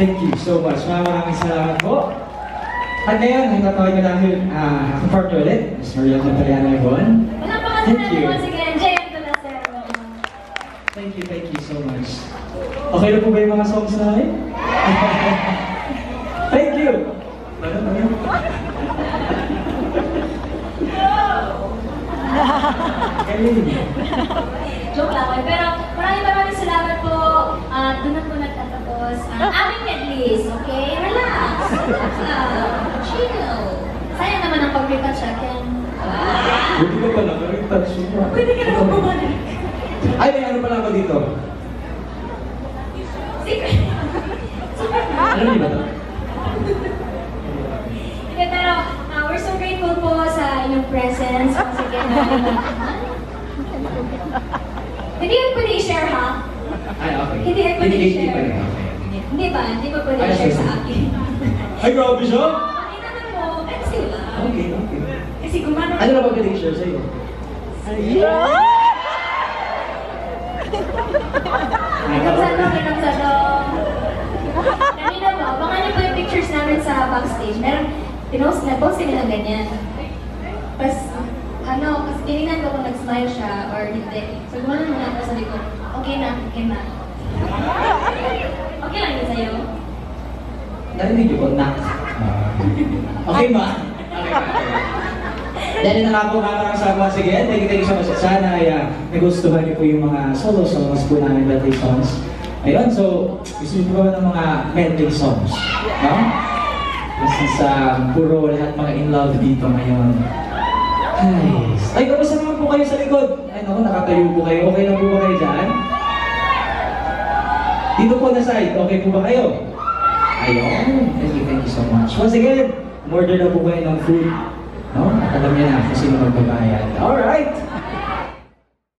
Thank you so much. Maraming salamat po. At ngayon, natawag ko namin ka-partner ulit, Mr. Riel Capellano Ibon. Thank you. Thank you so much. Okay na po ba yung mga songs namin? Thank you! Joke lang. Pero maraming salamat po. Doon na po nagtatapos ang aming medleys. Okay? Relax. Chill. Sayang naman ang pag-retouch again. Buti ka pala, karing touch mo. Pwede ka naman bumalik. Ay, may ano pala ako dito. Secret. Ano niyo ba ito? Hindi, pero we're so grateful po sa inyong presence. Once again, hindi yan pwede i-share, ha? Ay, okay. Hindi yan pwede Hindi i-share. pa rin, okay. Hindi ba? Hindi ba pwede Ay, i-share sige. sa akin? Ay, grabe siya! Ay, naman mo. Kasi lang. Okay, okay. Kasi gumano. Ano na ba pwede i-share sa'yo? Kinamsado. Kanina mo, abangan niyo po yung pictures namin sa backstage. Meron, nag-post din nilang ganyan. Tapos, kasi tinignan ko kung nag-smile siya or hindi. So, gumano muna ako, sabi ko, okay na, okay na. Okay lang yun sa'yo? Narinig niyo po, nak. Okay, ma? Okay, ma. Dahil na nga po makakasama sige, thank you so much. Sana ay nagustuhan niyo po yung mga solo songs po namin, medley songs. Ayun, so gusto niyo po ba ng mga medley songs? No? Kasi sa puro lahat mga in love dito ngayon. Ay, kamusta naman po kayo sa likod? Ay, naku, nakatayo po kayo. Okay lang po ba kayo dyan? Dito po na side, okay po ba kayo? Ayun, thank you so much. Once again, order na po kayo ng food. No? At alam niya na kung sino magbabayad. Alright!